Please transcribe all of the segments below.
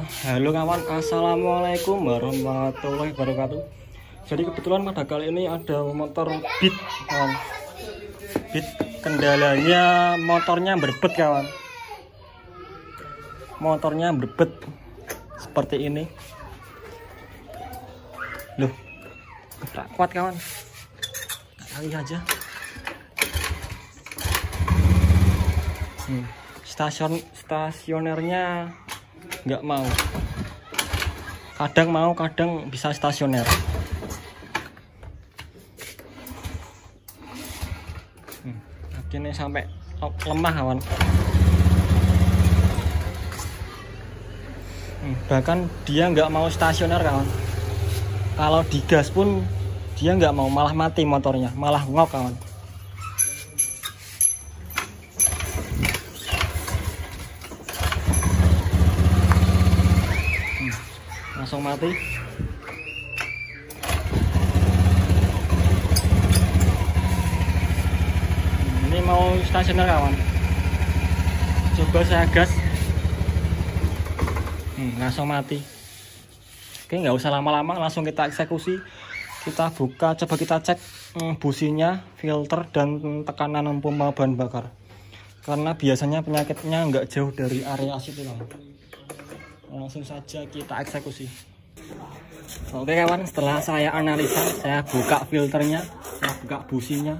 Halo kawan, assalamualaikum warahmatullahi wabarakatuh. Jadi kebetulan pada kali ini ada motor Beat kawan. Beat, kendalanya motornya berbet kawan. Motornya berbet seperti ini. Loh, tak kuat kawan. Kali aja. Stasionernya nggak mau, kadang mau kadang bisa stasioner. Akhirnya sampai lemah kawan. Bahkan dia nggak mau stasioner kawan. Kalau digas pun dia nggak mau, malah mati motornya, malah ngok kawan. Langsung mati. Ini mau stasioner kawan, coba saya gas, langsung mati. Oke, nggak usah lama-lama, langsung kita eksekusi. Kita buka, coba kita cek businya, filter, dan tekanan pompa bahan bakar, karena biasanya penyakitnya nggak jauh dari area situ kawan. Langsung saja kita eksekusi. Oke kawan, setelah saya analisa, saya buka filternya, saya buka businya,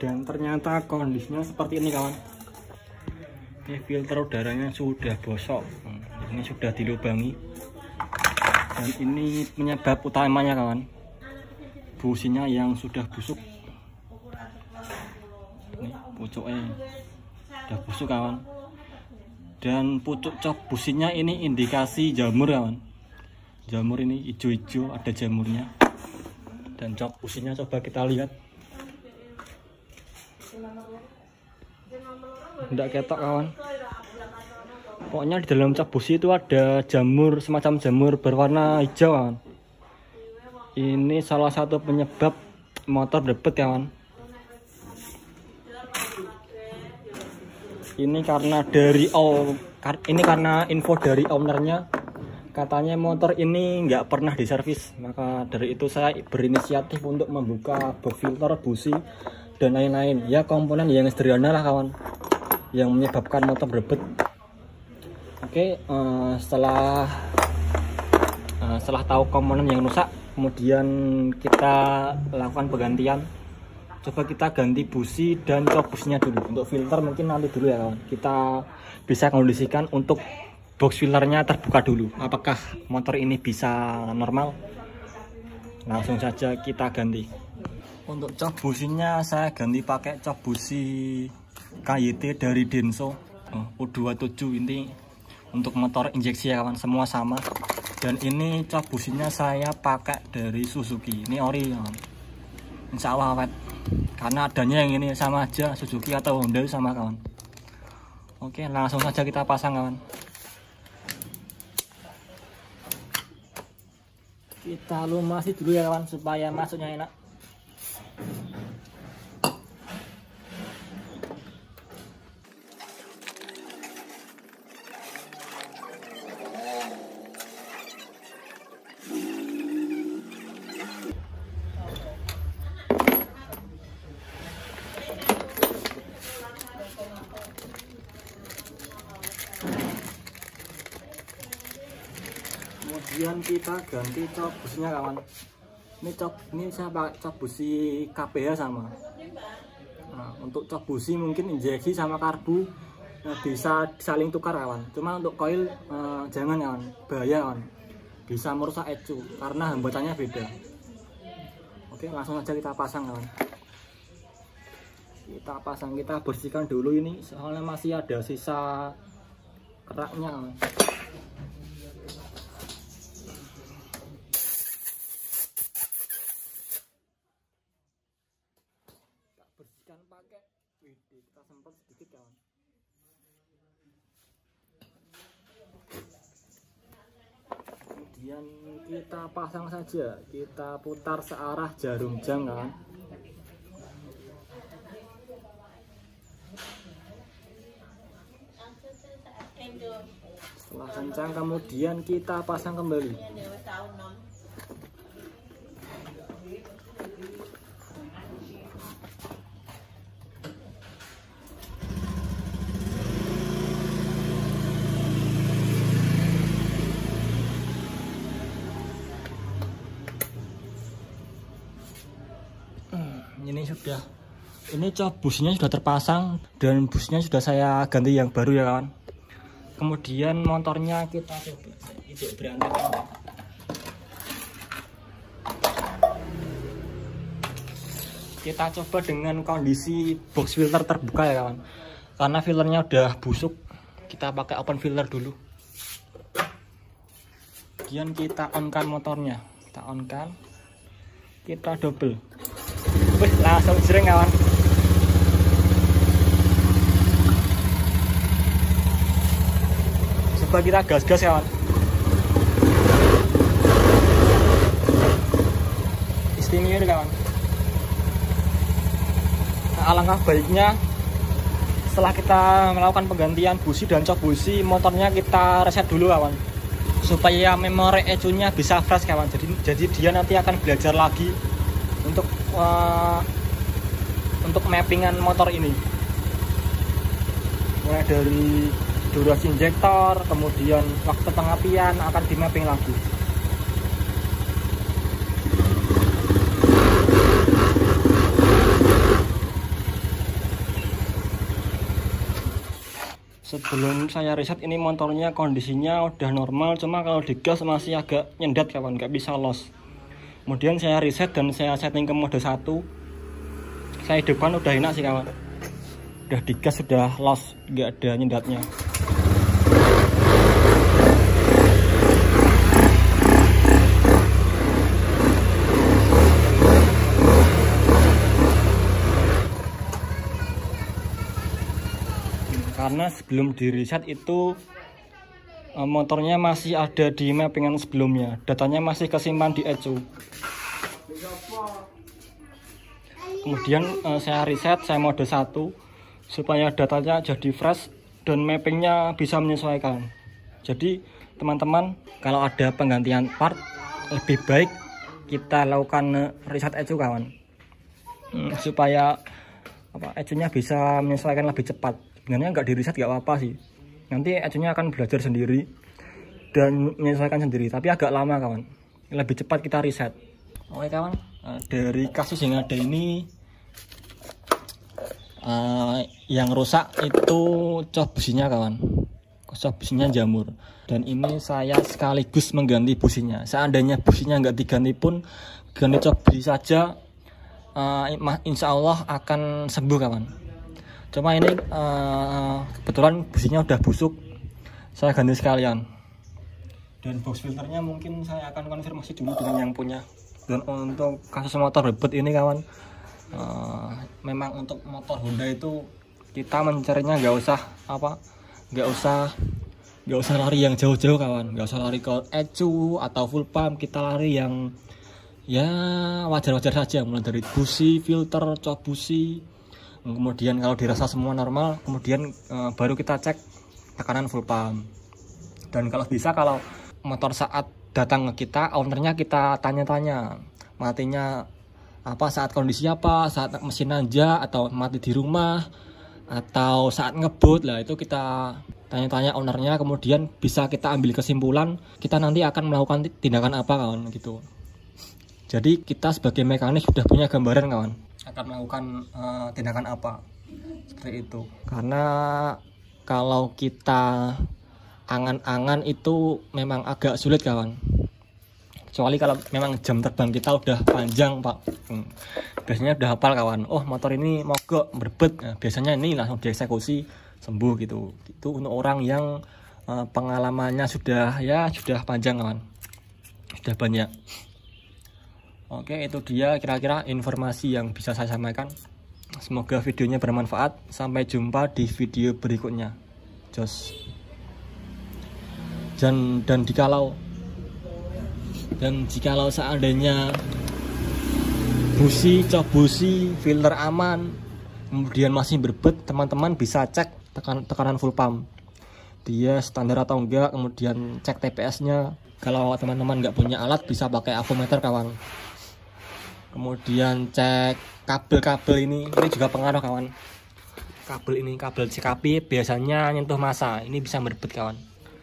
dan ternyata kondisinya seperti ini kawan. Ini filter udaranya sudah bosok, ini sudah dilubangi, dan ini penyebab utamanya kawan, businya yang sudah busuk. Ini pucuknya sudah busuk kawan. Dan pucuk cok businya ini indikasi jamur kawan. Jamur ini hijau-hijau, ada jamurnya. Dan cok businya coba kita lihat, tidak ketok kawan. Pokoknya di dalam cok busi itu ada jamur, semacam jamur berwarna hijau kawan. Ini salah satu penyebab motor berbet kawan. Ini karena karena info dari ownernya, katanya motor ini nggak pernah diservis. Maka dari itu saya berinisiatif untuk membuka box filter, busi, dan lain-lain. Ya komponen yang sederhana lah kawan, yang menyebabkan motor berbet. Oke, setelah tahu komponen yang rusak, kemudian kita lakukan penggantian. Coba kita ganti busi dan cok businya dulu. Untuk filter mungkin nanti dulu ya kawan. Kita bisa kondisikan untuk box filternya terbuka dulu. Apakah motor ini bisa normal? Langsung saja kita ganti. Untuk cok businya saya ganti pakai cok busi KYT dari Denso U27. Ini untuk motor injeksi ya kawan, semua sama. Dan ini cok businya saya pakai dari Suzuki. Ini ori kawan. Insya Allah awet, karena adanya yang ini sama aja, Suzuki atau Honda sama kawan. Oke, langsung saja kita pasang kawan. Kita lumasi dulu ya kawan, supaya masuknya enak. Kemudian kita ganti cok businya kawan. Ini saya pakai cok busi KPH sama. Nah, untuk cok busi mungkin injeksi sama karbu bisa saling tukar kawan. Cuma untuk koil jangan kawan, bahaya kawan. Bisa merusak ecu karena hambatannya beda. Oke, langsung aja kita pasang kawan. Kita pasang, kita bersihkan dulu ini soalnya masih ada sisa keraknya kawan. Bersihkan pakai kita semprot sedikit kawan. Kemudian kita pasang saja, kita putar searah jarum jam kawan. kencang, kemudian kita pasang kembali. Ini sudah, ini cok busnya sudah terpasang dan busnya sudah saya ganti yang baru ya kawan. Kemudian motornya kita coba itu berantakan. Kita coba dengan kondisi box filter terbuka ya kawan, karena filternya udah busuk. Kita pakai open filter dulu. Kemudian kita on kan motornya, kita on kan, kita double. Wih, langsung jreng kawan. Coba kita gas-gas kawan. Istimewa kawan. Nah, alangkah baiknya setelah kita melakukan penggantian busi dan cok busi, motornya kita reset dulu kawan, supaya memori ECU-nya bisa fresh kawan. Jadi dia nanti akan belajar lagi untuk mappingan motor ini, mulai dari durasi injektor, kemudian waktu pengapian akan di mapping lagi. Sebelum saya reset ini motornya kondisinya udah normal, cuma kalau digas masih agak nyendat kawan, nggak bisa los. Kemudian saya reset dan saya setting ke mode 1. Saya hidupkan, udah enak sih kawan. Udah digas, sudah los, nggak ada nyendatnya. Karena sebelum di reset itu motornya masih ada di mappingan sebelumnya, datanya masih kesimpan di ECU. Kemudian saya reset, saya mode 1 supaya datanya jadi fresh dan mappingnya bisa menyesuaikan. Jadi teman-teman, kalau ada penggantian part, lebih baik kita lakukan reset ECU kawan, supaya ECU-nya bisa menyesuaikan lebih cepat. Sebenarnya nggak di reset nggak apa-apa sih, nanti ECU-nya akan belajar sendiri dan menyesuaikan sendiri, tapi agak lama kawan. Lebih cepat kita reset. Oke kawan, dari kasus yang ada ini, yang rusak itu cok businya kawan, cok businya jamur, dan ini saya sekaligus mengganti businya. Seandainya businya nggak diganti pun, ganti cok busi saja, insya Allah akan sembuh kawan. Cuma ini kebetulan businya udah busuk, saya ganti sekalian. Dan box filternya mungkin saya akan konfirmasi dulu dengan yang punya. Dan untuk kasus motor rebet ini kawan, memang untuk motor Honda itu kita mencarinya nggak usah lari yang jauh-jauh kawan, nggak usah lari ke ECU atau full pump, kita lari yang ya wajar-wajar saja, mulai dari busi, filter, cok busi. Kemudian kalau dirasa semua normal, kemudian baru kita cek tekanan full pump. Dan kalau bisa, kalau motor saat datang ke kita, ownernya kita tanya-tanya matinya apa, saat kondisi apa, saat mesin aja atau mati di rumah atau saat ngebut lah, itu kita tanya-tanya ownernya, kemudian bisa kita ambil kesimpulan kita nanti akan melakukan tindakan apa kawan gitu. Jadi kita sebagai mekanik sudah punya gambaran kawan akan melakukan tindakan apa seperti itu. Karena kalau kita angan-angan itu memang agak sulit kawan, kecuali kalau memang jam terbang kita udah panjang pak. Biasanya udah hafal kawan, oh motor ini mogok berbet, nah, biasanya ini langsung dieksekusi sembuh gitu. Itu untuk orang yang pengalamannya sudah panjang kawan, sudah banyak. Oke, itu dia kira-kira informasi yang bisa saya sampaikan. Semoga videonya bermanfaat. Sampai jumpa di video berikutnya. Jos. Dan jikalau seandainya busi, cok busi, filter aman, kemudian masih berbet, teman-teman bisa cek tekanan full pump. dia standar atau enggak, kemudian cek TPS-nya. Kalau teman-teman nggak punya alat bisa pakai avometer kawan. Kemudian cek kabel-kabel ini juga pengaruh kawan. Kabel CKP biasanya nyentuh massa, ini bisa merebet kawan.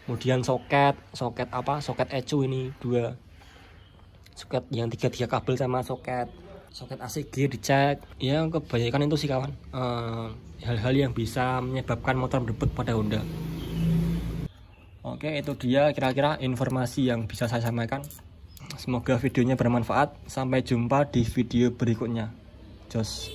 Kemudian soket ECU ini 2 soket, yang 3 kabel sama soket ACG dicek. Ya kebanyakan itu sih kawan, hal-hal yang bisa menyebabkan motor merebet pada Honda. Oke, itu dia kira-kira informasi yang bisa saya sampaikan. Semoga videonya bermanfaat. Sampai jumpa di video berikutnya. Jos.